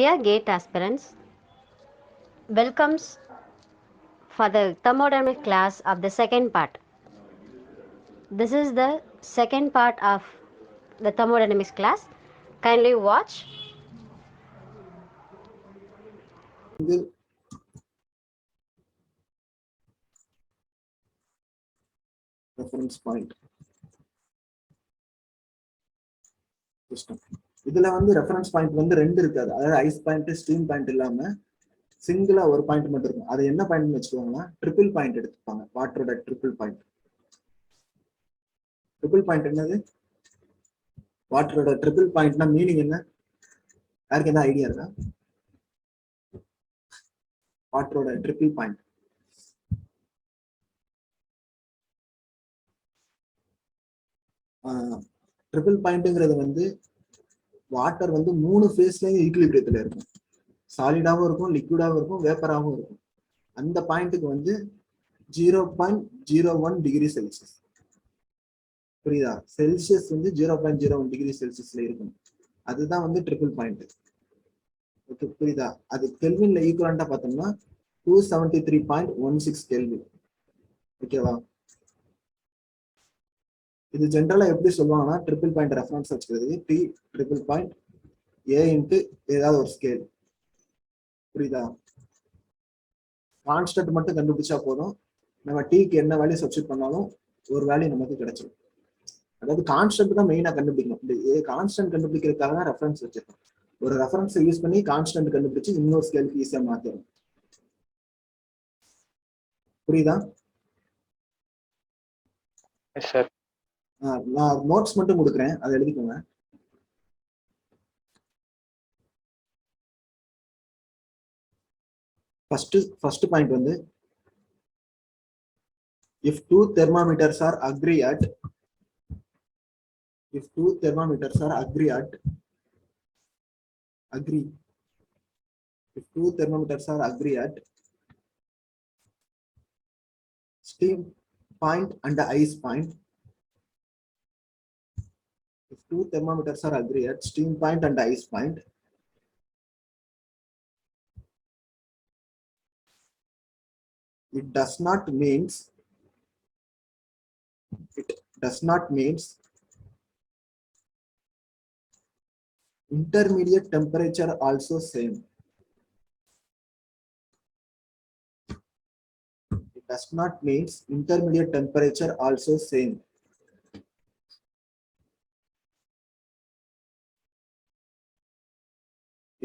Dear GATE aspirants, welcomes for the thermodynamic class of the second part. This is the second part of the thermodynamics class. Kindly watch. Reference point system. இதுல வந்து reference point வந்து ரெண்டு இருக்காது. அதாவது ice point stream point இல்லாம சிங்கிளா ஒரு point மட்டும் இருக்கும். அது என்ன பாயிண்ட்னு வச்சுக்கோங்கன்னா ட்ரிபிள் பாயிண்ட் எடுத்துப்பாங்க. வாட்டரோட ட்ரிபிள் பாயிண்ட். ட்ரிபிள் பாயிண்ட் என்னது? வாட்டரோட ட்ரிபிள் பாயிண்ட்னா மீனிங் என்ன? யாருக்கு என்ன ஐடியா இருக்கா? வாட்டரோட ட்ரிபிள் பாயிண்ட் ட்ரிபிள் பாயிண்ட்ங்கிறது வந்து வாட்டர் வந்து 3 ஃபேஸ்லயும் ஈக்குலிபிரியத்துல இருக்கும். சாலிடாவும் இருக்கும், லிக்விடாவும் இருக்கும், வேப்பராகவும் இருக்கும். அந்த பாயிண்ட்டுக்கு வந்து 0.01 டிகிரி செல்சியஸ். புரியுதா? செல்சியஸ் வந்து 0.01 டிகிரி செல்சியஸ்ல இருக்கும். அதுதான் வந்து ட்ரிபிள் பாயிண்ட். ஓகே, புரியுதா? அது கெல்வின்ல ஈக்குவலண்டா பார்த்தோம்னா 273.16 கெல்வின். ஓகேவா? இது ஜென்ரலா எப்படி சொல்லுவாங்கன்னா ட்ரிபிள் பாயிண்ட் ரெஃபரன்ஸ் வச்சுக்கிறது T triple point a into ஏதாவது ஒரு ஸ்கேல். புரியுதா? கான்ஸ்டன்ட் மட்டும் கண்டுபிடிச்சா போதும். நம்ம டீக்கு என்ன வேல்யூ சப்ஸ்டிட் பண்ணாலும் ஒரு வேல்யூ நமக்கு கிடைச்சிடும். அதாவது கான்ஸ்டன்ட் தான் மெயினா கண்டுபிடிக்கணும். இந்த கான்ஸ்டன்ட் கண்டுபிடிக்கிறதுக்காக தான் ரெஃபரன்ஸ் வச்சிருக்கோம். ஒரு ரெஃபரன்ஸை யூஸ் பண்ணி கான்ஸ்டன்ட் கண்டுபிடிச்சு இன்னொரு ஸ்கேலுக்கு ஈஸியா மாத்திடும். புரியுதா? நான் நோட்ஸ் மட்டும் கொடுக்குறேன், அதை எழுதிக்கோங்க. ஃபர்ஸ்ட் பாயிண்ட் வந்து if two thermometers are agree if two thermometers are agree at steam point and ice point, if two thermometers are agree at steam point and ice point, it does not means intermediate temperature also same. It does not means intermediate temperature also same.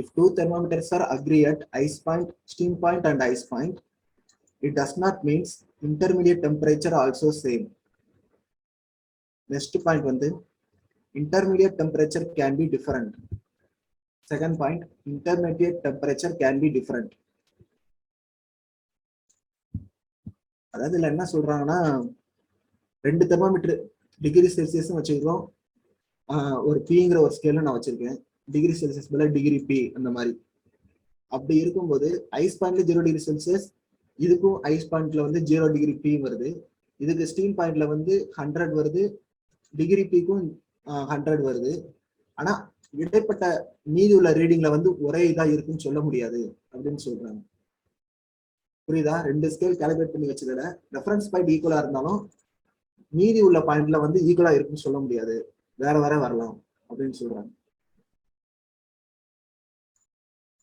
If two thermometers are agree at ice point, steam point and ice point, it does not means intermediate temperature also same. Next point வந்து intermediate temperature can be different. Second point, intermediate temperature can be different. அதாவது இதுல என்ன சொல்றாங்கன்னா ரெண்டு thermometer degree Celsius வச்சிருக்கோம். ஒரு பிங்கிற ஒரு ஸ்கேல நான் வச்சிருக்கேன். டிகிரி செல்சியஸ் பதிலா டிகிரி பி அந்த மாதிரி. அப்படி இருக்கும்போது ஐஸ் பாயிண்ட்ல 0 டிகிரி செல்சியஸ், இதுக்கும் ஐஸ் பாயிண்ட்ல வந்து 0 டிகிரி பி வருது. இதுக்கு ஸ்டீம் பாயிண்ட்ல வந்து 100 வருது, டிகிரி பிக்கும் 100 வருது. ஆனா இடைப்பட்ட மீதி உள்ள ரீடிங்ல வந்து ஒரே இதா இருக்குன்னு சொல்ல முடியாது அப்படின்னு சொல்றாங்க. புரியுதா? ரெண்டு ஸ்கேல் கால்குலேட் பண்ணி வச்சதுல ரெஃபரன்ஸ் பாயிண்ட் ஈக்குவலா இருந்தாலும் மீதி உள்ள பாயிண்ட்ல வந்து ஈக்குவலா இருக்குன்னு சொல்ல முடியாது, வேற வேற வரலாம் அப்படின்னு சொல்றாங்க.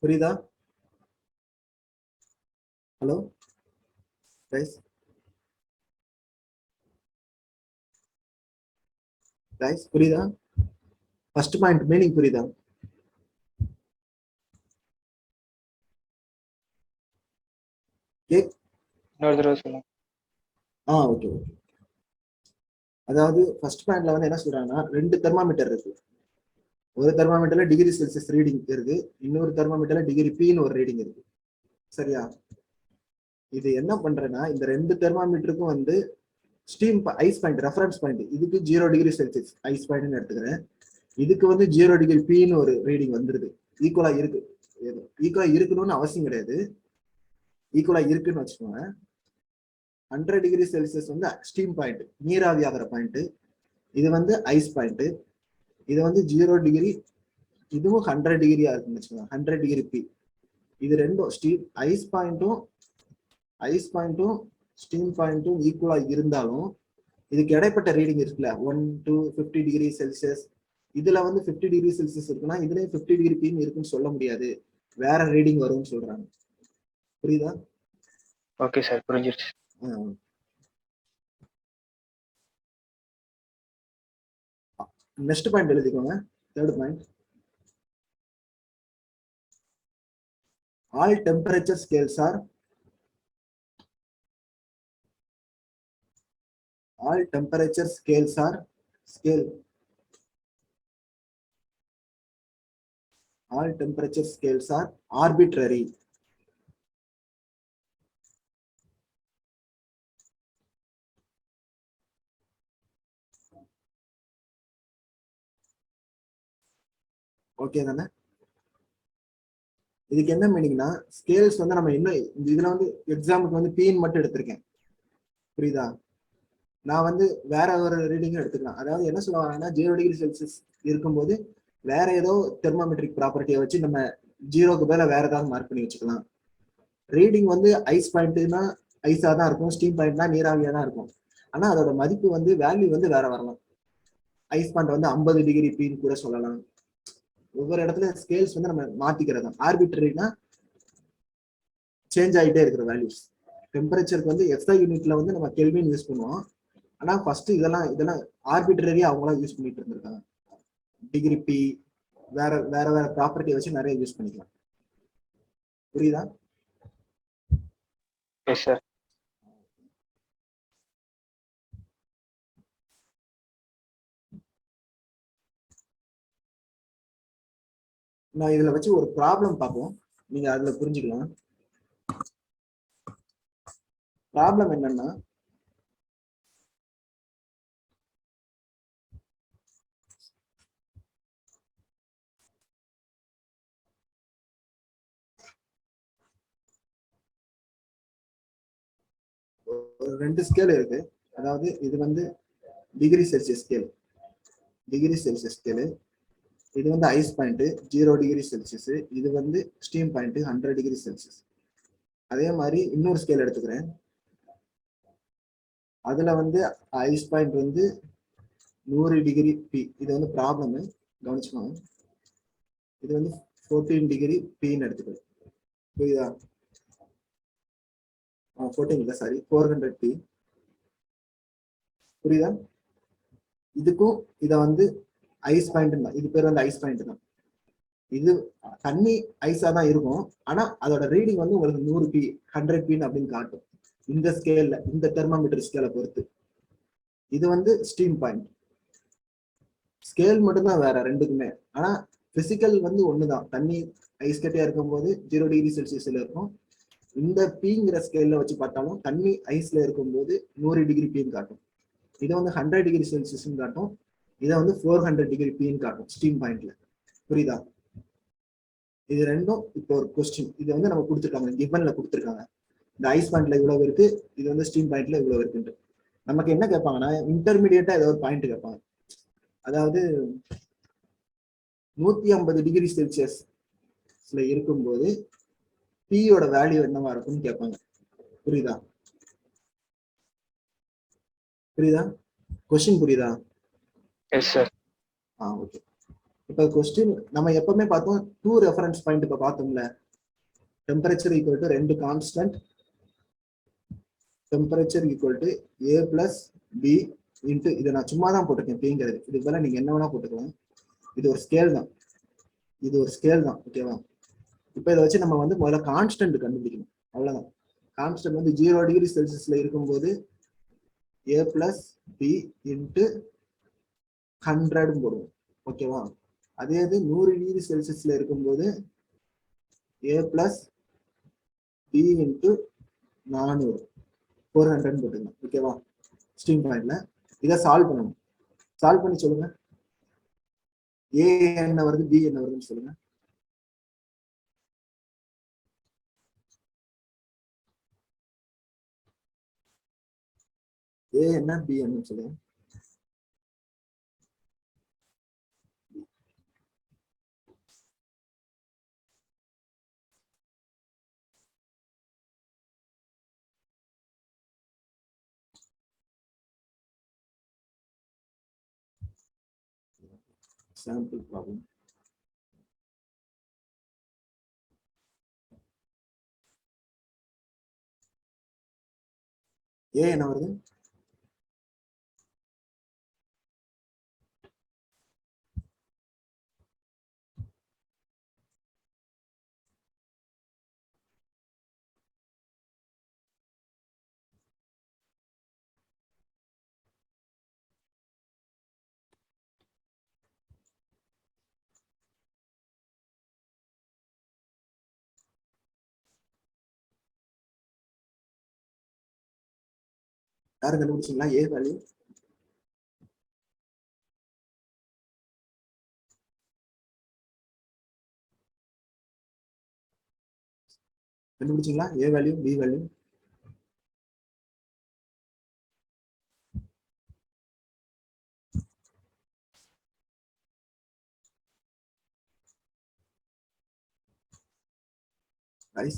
புரியுதா? ஹலோ கைஸ், புரியுதா? ஃபர்ஸ்ட் பாயிண்ட் மீனிங் புரியுதா? ஓகே. அதாவது ஃபர்ஸ்ட் பாயிண்ட்ல வந்து என்ன சொல்றாங்கன்னா ரெண்டு தெர்மாமீட்டர் இருக்கு. ஒரு தெர்மாமீட்டர்ல டிகிரி செல்சியஸ் ரீடிங் இருக்கு, இன்னொரு தெர்மாமீட்டர்ல டிகிரி பின்னு ஒரு ரீடிங் இருக்கு. சரியா? இது என்ன பண்றேன்னா இந்த ரெண்டு தெர்மாமீட்டருக்கும் வந்து steam ice point reference point, இதுக்கு 0 டிகிரி செல்சியஸ் ஐஸ் பாயிண்ட்னு எடுத்துக்கிறேன். இதுக்கு வந்து 0 டிகிரி பின்னு ஒரு ரீடிங் வந்துருது. ஈக்குவலா இருக்கு. ஈக்குவலா இருக்கணும்னு அவசியம் கிடையாது, ஈக்குவலா இருக்குன்னு வச்சுக்கோங்க. 100 டிகிரி செல்சியஸ் வந்து ஸ்டீம் பாயிண்ட், நீராவி ஆகிற பாயிண்ட். இது வந்து ஐஸ் பாயிண்ட். இது வந்து 0 டிகிரி இதுவும் 100 டிகிரியா இருக்குன்னு வச்சுக்கோங்க, 100 டிகிரி பி. இது ரெண்டும் ஐஸ் பாயிண்ட்டும் ஸ்டீம் பாயிண்ட்டும் ஈக்குவலா இருந்தாலும் இதுக்கு இடைப்பட்ட ரீடிங் இருக்குல்ல, 1 to 50 டிகிரி செல்சியஸ், இதுல வந்து 50 டிகிரி செல்சியஸ் இருக்குன்னா இதுலயும் 50 டிகிரி பீன் இருக்குன்னு சொல்ல முடியாது, வேற ரீடிங் வரும்னு சொல்றாங்க. புரியுதா? ஓகே சார், புரிஞ்சிருச்சு. நெக்ஸ்ட் பாயிண்ட் எழுதிக்கோங்க. Third point, all temperature scales are all temperature scales are scale all temperature scales are arbitrary. Okay தானே? இதுக்கு என்ன மீனிங்னா, ஸ்கேல்ஸ் வந்து நம்ம இன்னும் இதுல வந்து எக்ஸாம்பிளுக்கு வந்து பீன் மட்டும் எடுத்திருக்கேன். புரியுதா? நான் வந்து வேற ஒரு ரீடிங்கும் எடுத்துக்கலாம். அதாவது என்ன சொல்லுவாங்கன்னா, 0 டிகிரி செல்சியஸ் இருக்கும்போது வேற ஏதோ தெர்மோமெட்ரிக் ப்ராப்பர்ட்டியை வச்சு நம்ம 0க்கு மேல வேற ஏதாவது மார்க் பண்ணி வச்சுக்கலாம். ரீடிங் வந்து ஐஸ் பாயிண்ட்னா ஐஸா தான் இருக்கும், ஸ்டீம் பாயிண்ட்னா நீராவியா தான் இருக்கும். ஆனா அதோட மதிப்பு வந்து வேல்யூ வந்து வேற வரலாம். ஐஸ் பாயிண்ட் வந்து 50 டிகிரி பீன்னு கூட சொல்லலாம். ஒவ்வொரு இடத்துல ஸ்கேல்ஸ் வந்து நம்ம மாத்திக்கிறதா. ஆர்பிட்ரரினா சேஞ்ச் ஆகிட்டே இருக்கிற வேல்யூஸ். டெம்பரேச்சருக்கு வந்து எஸ்ஐ யூனிட்ல வந்து நம்ம கெல்வின் யூஸ் பண்ணுவோம். ஆனா ஃபர்ஸ்ட் இதெல்லாம் ஆர்பிட்ரரியா அவங்களாம் யூஸ் பண்ணிட்டு இருந்திருக்காங்க. டிகிரி பி வேற வேற வேற ப்ராப்பர்ட்டியை வச்சு நிறைய யூஸ் பண்ணிக்கலாம். புரியுதா? Yes sir. நான் இதுல வச்சு ஒரு ப்ராப்ளம் பார்ப்போம், நீங்க அதுல புரிஞ்சுக்கலாம். ப்ராப்ளம் என்னன்னா, ஒரு 2 ஸ்கேல் இருக்கு. அதாவது இது வந்து டிகிரி செல்சியஸ் ஸ்கேல், இது வந்து ஐஸ் பாயிண்ட் 0 டிகிரி செல்சியஸ், இது வந்து ஸ்டீம் பாயிண்ட் 100 டிகிரி செல்சியஸ். அதே மாதிரி இன்னொரு ஸ்கேல் எடுத்துக்கிறேன். அதுல வந்து ஐஸ் பாயிண்ட் வந்து 100 டிகிரி பி. இது வந்து ப்ராப்ளம் கவனிச்சுக்கோங்க. இது வந்து 14 டிகிரி பின்னு எடுத்துக்கிறேன். புரியுதா? 14 இல்ல, சாரி, 400 பி. புரியுதா? இதுக்கும் இத வந்து ஐஸ் பாயிண்ட் தான், இது பேர் வந்து ஐஸ் பாயிண்ட் தான். இது தண்ணி ஐஸா தான் இருக்கும். ஆனா அதோட ரீடிங் வந்து உங்களுக்கு 100 பி 100 பின்னு அப்படின்னு காட்டும் இந்த ஸ்கேல்ல, இந்த தெர்மோமீட்டர் ஸ்கேலை பொறுத்து. இது வந்து ஸ்டீம் பாயிண்ட். ஸ்கேல் மட்டும்தான் வேற ரெண்டுக்குமே. ஆனா பிசிக்கல் வந்து ஒண்ணுதான். தண்ணி ஐஸ் கட்டியா இருக்கும் போது 0 டிகிரி செல்சியஸ்ல இருக்கும். இந்த பிங்கிற ஸ்கேல்ல வச்சு பார்த்தாலும் தண்ணி ஐஸ்ல இருக்கும்போது 100 டிகிரி பின்னு காட்டும். இதை வந்து 100 டிகிரி செல்சியஸ் காட்டும். இதை வந்து 400 டிகிரி பின்னு காட்டும் ஸ்டீம் பாயிண்ட்ல. புரியுதா? இது ரெண்டும் இப்போ ஒரு கொஸ்டின். இது வந்து நம்ம கொடுத்துருக்காங்க, கிவன்ல கொடுத்துருக்காங்க. இந்த ஐஸ் பாயிண்ட்ல இவ்வளவு இருக்கு, இது வந்து ஸ்டீம் பாயிண்ட்ல இவ்வளவு இருக்குன்ட்டு. நமக்கு என்ன கேட்பாங்கன்னா, இன்டர்மீடியட்டா ஏதோ ஒரு பாயிண்ட் கேட்பாங்க. அதாவது 150 டிகிரி செல்சியஸ்ல இருக்கும்போது பியோட வேல்யூ என்னவா இருக்கும்னு கேட்பாங்க. புரியுதா? கொஸ்டின் புரியுதா? Yes sir. ஓகே. இப்ப கொஸ்டின் நம்ம எப்பவுமே பார்த்தோம், 2 ரெஃபரன்ஸ் பாயிண்ட். இப்ப பார்த்தோம்ல, temperature equal to 2 constant, temperature equal to A plus B into, இதை நான் சும்மா தான் போட்டிருக்கேன் பிங்கிறது. இதுக்கு பதிலா நீங்க என்ன வேணா போட்டுக்கலாம். இது ஒரு ஸ்கேல் தான், ஓகேவா? இப்ப இதை வச்சு நம்ம வந்து முதல்ல கான்ஸ்டன்ட் கண்டுபிடிக்கணும், அவ்வளவுதான். கான்ஸ்டன்ட் வந்து 0 டிகிரி செல்சியஸ்ல இருக்கும்போது ஏ பிளஸ் பி இன்ட்டு 100 போடுவோம், ஓகேவா? அதே இது 100 டிகிரி செல்சியஸ்ல இருக்கும்போது ஏ பிளஸ் பி இன்ட்டு 400 400 போட்டுக்கலாம், ஓகேவா? ஸ்டீம் பாயிண்ட்ல இதை சால்வ் பண்ணணும். சால்வ் பண்ணி சொல்லுங்க, ஏ என்ன வருது, பி என்ன வருதுன்னு சொல்லுங்க. ஏ என்ன, பி என்ன சொல்லுங்க. sample problem. ஏ என்ன வருது? யாரும் கண்டுபிடிச்சீங்களா ஏ வேல்யூ? கண்டுபிடிச்சீங்களா A value B value? guys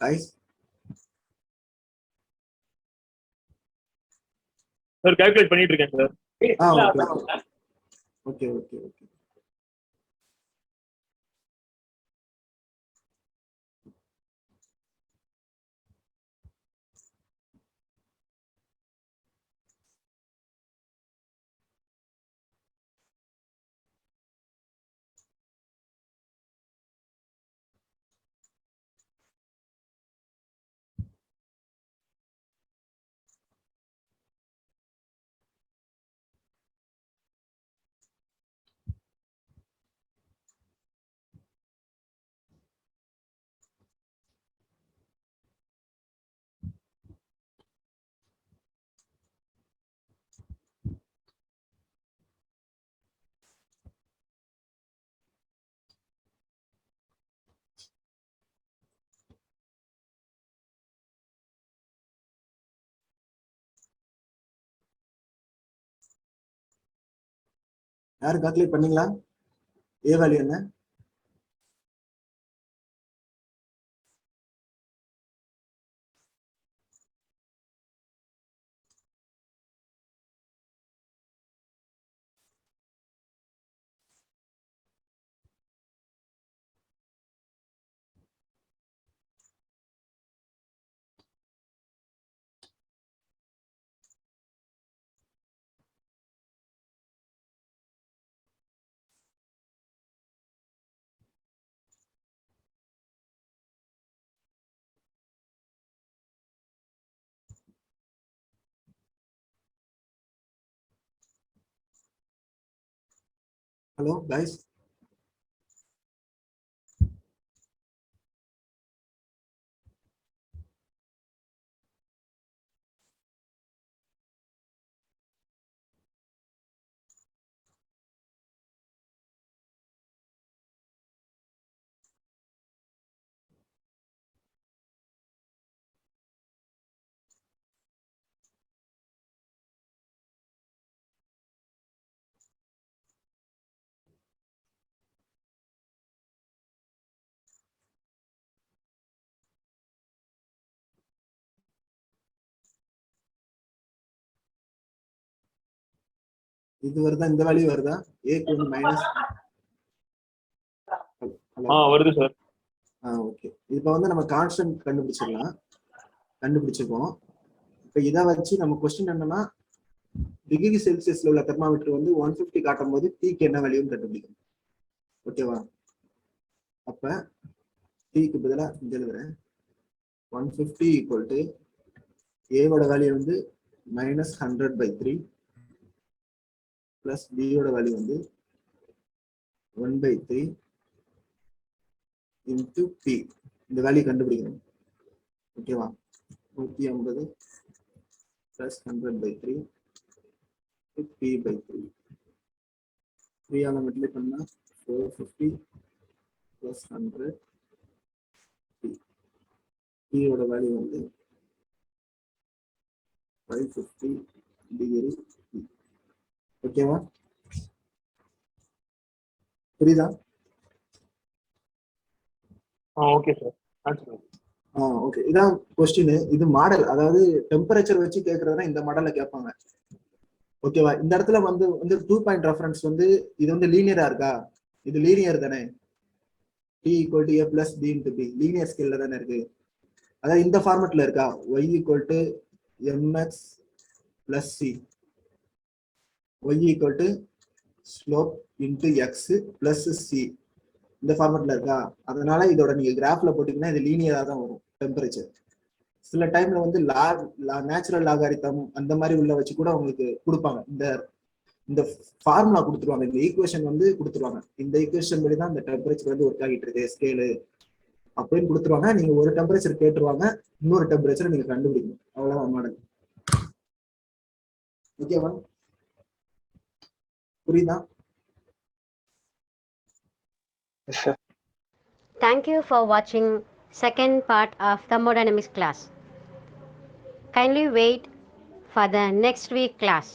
guys sir calculate பண்ணிட்டு இருக்கேன் சார். Okay okay okay. யாரும் கால்குலேட் பண்ணீங்களா ஏ வேல்யூ என்ன? ஹலோ guys இது வருதா? இந்த வேல்யூ வருதா? ஏக்கு வந்து மைனஸ் வருது சார். ஓகே. இப்போ வந்து நம்ம கான்ஸ்டன்ட் கண்டுபிடிச்சிருக்கோம். இப்போ இதை வச்சு நம்ம கொஸ்டின் என்னன்னா டிகிரி செல்சியஸ்ல உள்ள தெர்மாமீட்டர் வந்து 150 காட்டும் போது டீக்கு என்ன வேல்யூன்னு கண்டுபிடிக்கணும். ஓகேவா? அப்ப டீக்கு பதிலாக இங்க எழுதுறேன். 150 ஈக்குவல் டு ஏவோட வேல்யூ வந்து -100/3 பிளஸ் பியோட வேல்யூ வந்து 1/3 இன்டு பி. இந்த வேல்யூ கண்டுபிடிக்கணும். ஓகேவா? 150 பிளஸ் 100/3 p/3 3 ஆல மல்டிப்ளை பண்ணா 450 பிளஸ் 100 p ஓட வேல்யூ வந்து 550 டிகிரி. ஓகேவா? புரியுதா? Okay sir. ஓகே, இதான் கொஸ்டின். இது மாடல், அதாவது டெம்பரேச்சர் வச்சு கேட்கறதுனா இந்த மாடல்ல கேட்பாங்க. ஓகேவா? இந்த இடத்துல வந்து 2 பாயிண்ட் ரெஃபரன்ஸ் வந்து இது வந்து லீனியரா இருக்கா? இது லீனியர் தானே? t equal to a plus b into b linear ஸ்கேல்ல தானே இருக்கு. அதாவது இந்த ஃபார்மேட்ல இருக்கா? y equal to mx plus c, y equal to slope into X plus C, இந்த ஃபார்மேட்ல இருக்கா? அதனால இதோட நீங்க கிராஃப்ல போட்டீங்கன்னா இது லீனியரா தான் வரும் டெம்பரேச்சர். சில டைம்ல வந்து நேச்சுரல் லாகாரிதம் அந்த மாதிரி உள்ள வச்சு கூட உங்களுக்கு கொடுப்பாங்க. இந்த ஃபார்முலா கொடுத்துருவாங்க, இந்த ஈக்குவேஷன் வந்து கொடுத்துருவாங்க. இந்த ஈக்குவேஷன் படி தான் இந்த டெம்பரேச்சர் வந்து ஒர்க் ஆகிட்டு இருக்கு ஸ்கேலு அப்படின்னு கொடுத்துருவாங்க. நீங்க ஒரு டெம்பரேச்சர் கேட்டுருவாங்க, இன்னொரு டெம்பரேச்சர் நீங்க கண்டுபிடிக்கணும். அவ்வளவுதான் மாடல். ஓகேவா? புரியுதா? Thank you for watching second part of thermodynamics class. Kindly wait for the next week class.